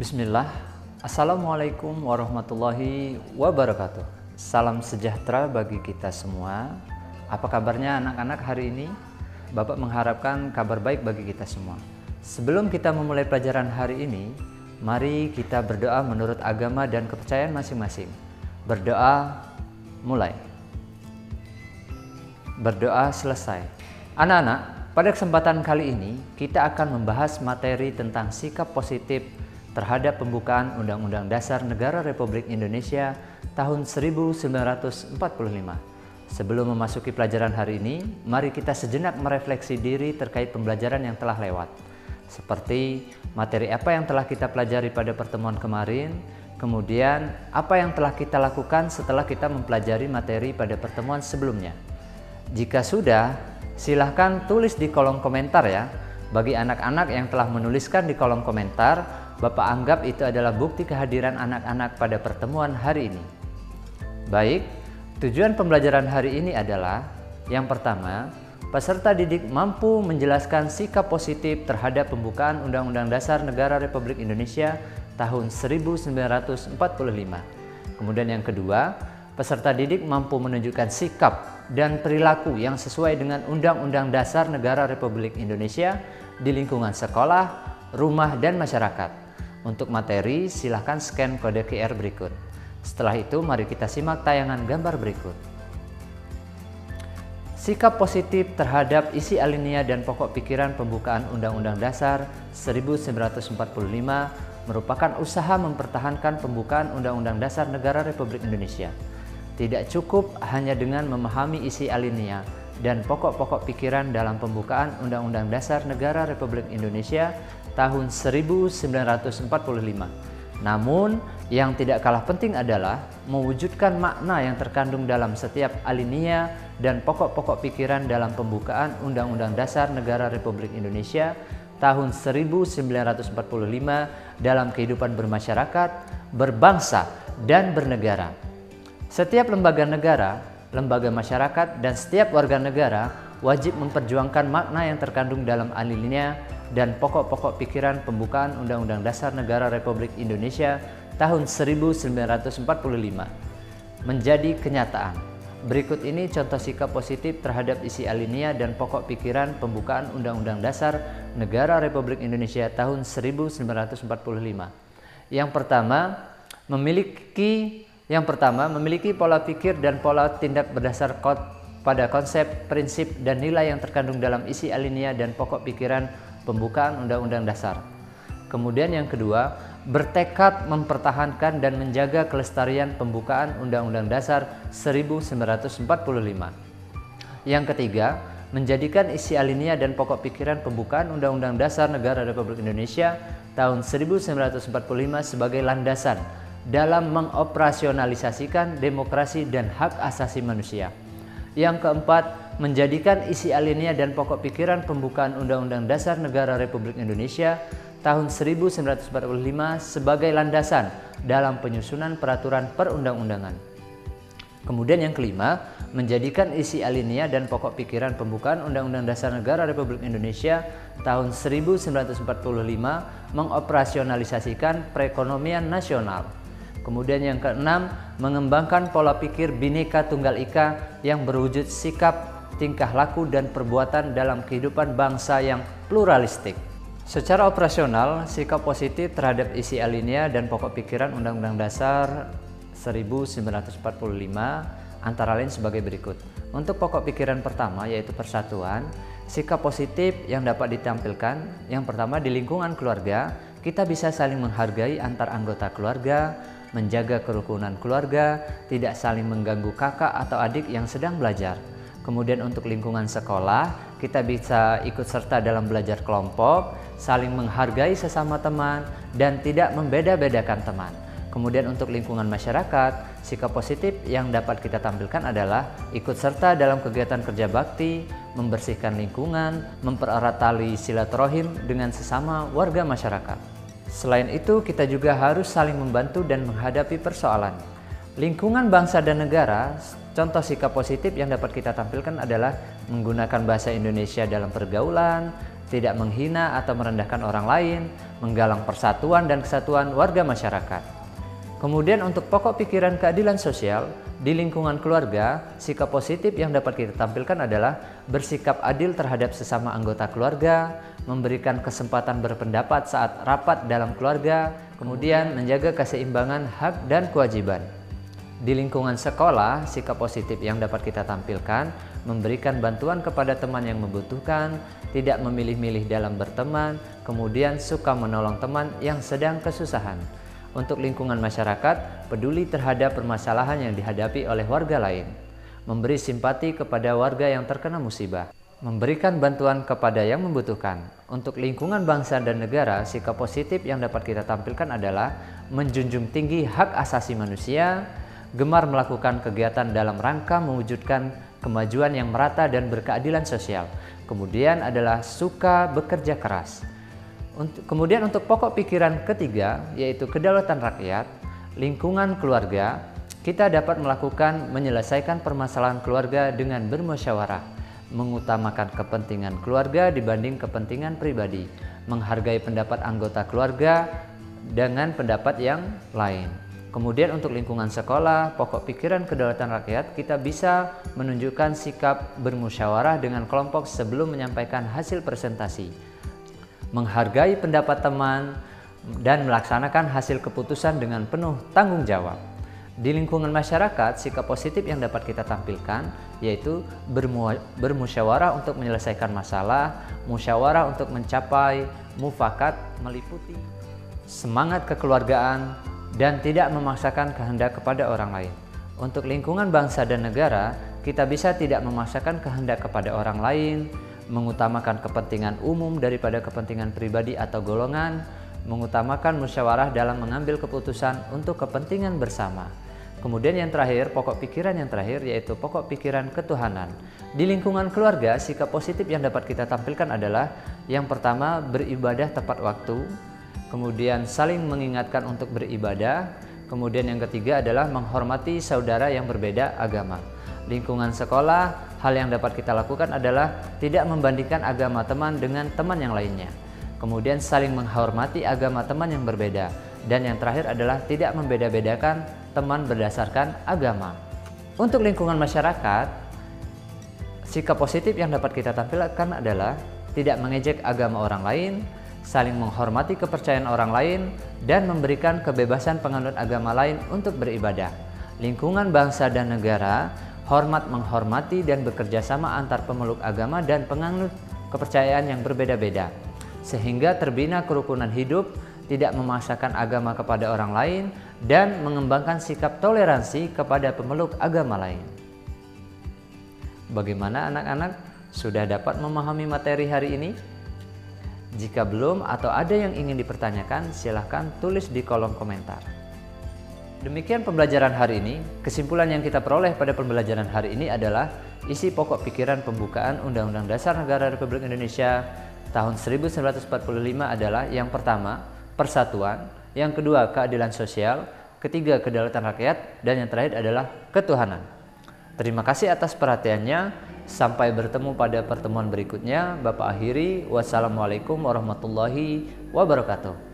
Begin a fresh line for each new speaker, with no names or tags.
Bismillah, Assalamualaikum warahmatullahi wabarakatuh. Salam sejahtera bagi kita semua. Apa kabarnya anak-anak hari ini? Bapak mengharapkan kabar baik bagi kita semua. Sebelum kita memulai pelajaran hari ini, mari kita berdoa menurut agama dan kepercayaan masing-masing. Berdoa mulai. Berdoa selesai. Anak-anak, pada kesempatan kali ini kita akan membahas materi tentang sikap positif terhadap pembukaan Undang-Undang Dasar Negara Republik Indonesia tahun 1945. Sebelum memasuki pelajaran hari ini, mari kita sejenak merefleksi diri terkait pembelajaran yang telah lewat. Seperti materi apa yang telah kita pelajari pada pertemuan kemarin, kemudian apa yang telah kita lakukan setelah kita mempelajari materi pada pertemuan sebelumnya. Jika sudah, silahkan tulis di kolom komentar ya. Bagi anak-anak yang telah menuliskan di kolom komentar, Bapak anggap itu adalah bukti kehadiran anak-anak pada pertemuan hari ini. Baik, tujuan pembelajaran hari ini adalah yang pertama, peserta didik mampu menjelaskan sikap positif terhadap pembukaan Undang-Undang Dasar Negara Republik Indonesia tahun 1945. Kemudian yang kedua, peserta didik mampu menunjukkan sikap dan perilaku yang sesuai dengan Undang-Undang Dasar Negara Republik Indonesia di lingkungan sekolah, rumah, dan masyarakat. Untuk materi, silahkan scan kode QR berikut. Setelah itu, mari kita simak tayangan gambar berikut. Sikap positif terhadap isi alinea dan pokok pikiran pembukaan Undang-Undang Dasar 1945 merupakan usaha mempertahankan pembukaan Undang-Undang Dasar Negara Republik Indonesia. Tidak cukup hanya dengan memahami isi alinea dan pokok-pokok pikiran dalam pembukaan Undang-Undang Dasar Negara Republik Indonesia tahun 1945. Namun, yang tidak kalah penting adalah mewujudkan makna yang terkandung dalam setiap alinea dan pokok-pokok pikiran dalam pembukaan Undang-Undang Dasar Negara Republik Indonesia tahun 1945 dalam kehidupan bermasyarakat, berbangsa, dan bernegara. Setiap lembaga negara, lembaga masyarakat, dan setiap warga negara wajib memperjuangkan makna yang terkandung dalam alinea dan pokok-pokok pikiran pembukaan Undang-Undang Dasar Negara Republik Indonesia tahun 1945 menjadi kenyataan. Berikut ini contoh sikap positif terhadap isi alinea dan pokok pikiran pembukaan Undang-Undang Dasar Negara Republik Indonesia tahun 1945. Yang pertama, memiliki pola pikir dan pola tindak berdasar pada konsep, prinsip, dan nilai yang terkandung dalam isi alinea dan pokok pikiran pembukaan Undang-Undang Dasar. Kemudian yang kedua, bertekad mempertahankan dan menjaga kelestarian pembukaan Undang-Undang Dasar 1945. Yang ketiga, menjadikan isi alinea dan pokok pikiran pembukaan Undang-Undang Dasar Negara Republik Indonesia tahun 1945 sebagai landasan dalam mengoperasionalisasikan demokrasi dan hak asasi manusia. Yang keempat, menjadikan isi alinea dan pokok pikiran pembukaan Undang-Undang Dasar Negara Republik Indonesia tahun 1945 sebagai landasan dalam penyusunan peraturan perundang-undangan. Kemudian yang kelima, menjadikan isi alinea dan pokok pikiran pembukaan Undang-Undang Dasar Negara Republik Indonesia tahun 1945 mengoperasionalisasikan perekonomian nasional. Kemudian yang keenam, mengembangkan pola pikir Bhinneka Tunggal Ika yang berwujud sikap, tingkah laku, dan perbuatan dalam kehidupan bangsa yang pluralistik. Secara operasional, sikap positif terhadap isi alinea dan pokok pikiran Undang-Undang Dasar 1945 antara lain sebagai berikut. Untuk pokok pikiran pertama yaitu persatuan, sikap positif yang dapat ditampilkan, yang pertama di lingkungan keluarga, kita bisa saling menghargai antar anggota keluarga, menjaga kerukunan keluarga, tidak saling mengganggu kakak atau adik yang sedang belajar. Kemudian untuk lingkungan sekolah, kita bisa ikut serta dalam belajar kelompok, saling menghargai sesama teman, dan tidak membeda-bedakan teman. Kemudian untuk lingkungan masyarakat, sikap positif yang dapat kita tampilkan adalah ikut serta dalam kegiatan kerja bakti, membersihkan lingkungan, mempererat tali silaturahim dengan sesama warga masyarakat. Selain itu, kita juga harus saling membantu dan menghadapi persoalan. Lingkungan bangsa dan negara, contoh sikap positif yang dapat kita tampilkan adalah menggunakan bahasa Indonesia dalam pergaulan, tidak menghina atau merendahkan orang lain, menggalang persatuan dan kesatuan warga masyarakat. Kemudian untuk pokok pikiran keadilan sosial, di lingkungan keluarga, sikap positif yang dapat kita tampilkan adalah bersikap adil terhadap sesama anggota keluarga, memberikan kesempatan berpendapat saat rapat dalam keluarga, kemudian menjaga keseimbangan hak dan kewajiban. Di lingkungan sekolah, sikap positif yang dapat kita tampilkan memberikan bantuan kepada teman yang membutuhkan, tidak memilih-milih dalam berteman, kemudian suka menolong teman yang sedang kesusahan. Untuk lingkungan masyarakat, peduli terhadap permasalahan yang dihadapi oleh warga lain, memberi simpati kepada warga yang terkena musibah, memberikan bantuan kepada yang membutuhkan. Untuk lingkungan bangsa dan negara, sikap positif yang dapat kita tampilkan adalah menjunjung tinggi hak asasi manusia, gemar melakukan kegiatan dalam rangka mewujudkan kemajuan yang merata dan berkeadilan sosial. Kemudian adalah suka bekerja keras. Kemudian untuk pokok pikiran ketiga, yaitu kedaulatan rakyat, lingkungan keluarga, kita dapat melakukan menyelesaikan permasalahan keluarga dengan bermusyawarah, mengutamakan kepentingan keluarga dibanding kepentingan pribadi, menghargai pendapat anggota keluarga dengan pendapat yang lain. Kemudian untuk lingkungan sekolah, pokok pikiran kedaulatan rakyat, kita bisa menunjukkan sikap bermusyawarah dengan kelompok sebelum menyampaikan hasil presentasi, menghargai pendapat teman, dan melaksanakan hasil keputusan dengan penuh tanggung jawab. Di lingkungan masyarakat, sikap positif yang dapat kita tampilkan yaitu bermusyawarah untuk menyelesaikan masalah, musyawarah untuk mencapai mufakat, meliputi semangat kekeluargaan, dan tidak memaksakan kehendak kepada orang lain. Untuk lingkungan bangsa dan negara, kita bisa tidak memaksakan kehendak kepada orang lain, mengutamakan kepentingan umum daripada kepentingan pribadi atau golongan, mengutamakan musyawarah dalam mengambil keputusan untuk kepentingan bersama. Kemudian yang terakhir, pokok pikiran yang terakhir yaitu pokok pikiran ketuhanan. Di lingkungan keluarga, sikap positif yang dapat kita tampilkan adalah yang pertama, beribadah tepat waktu, kemudian saling mengingatkan untuk beribadah, kemudian yang ketiga adalah menghormati saudara yang berbeda agama. Lingkungan sekolah, hal yang dapat kita lakukan adalah tidak membandingkan agama teman dengan teman yang lainnya. Kemudian saling menghormati agama teman yang berbeda. Dan yang terakhir adalah tidak membeda-bedakan teman berdasarkan agama. Untuk lingkungan masyarakat, sikap positif yang dapat kita tampilkan adalah tidak mengejek agama orang lain, saling menghormati kepercayaan orang lain, dan memberikan kebebasan penganut agama lain untuk beribadah. Lingkungan bangsa dan negara, hormat menghormati dan bekerja sama antar pemeluk agama dan penganut kepercayaan yang berbeda-beda, sehingga terbina kerukunan hidup, tidak memaksakan agama kepada orang lain, dan mengembangkan sikap toleransi kepada pemeluk agama lain. Bagaimana anak-anak? Sudah dapat memahami materi hari ini? Jika belum atau ada yang ingin dipertanyakan, silahkan tulis di kolom komentar. Demikian pembelajaran hari ini. Kesimpulan yang kita peroleh pada pembelajaran hari ini adalah isi pokok pikiran pembukaan Undang-Undang Dasar Negara Republik Indonesia tahun 1945 adalah yang pertama, persatuan, yang kedua, keadilan sosial, ketiga, kedaulatan rakyat, dan yang terakhir adalah ketuhanan. Terima kasih atas perhatiannya. Sampai bertemu pada pertemuan berikutnya. Bapak akhiri, wassalamualaikum warahmatullahi wabarakatuh.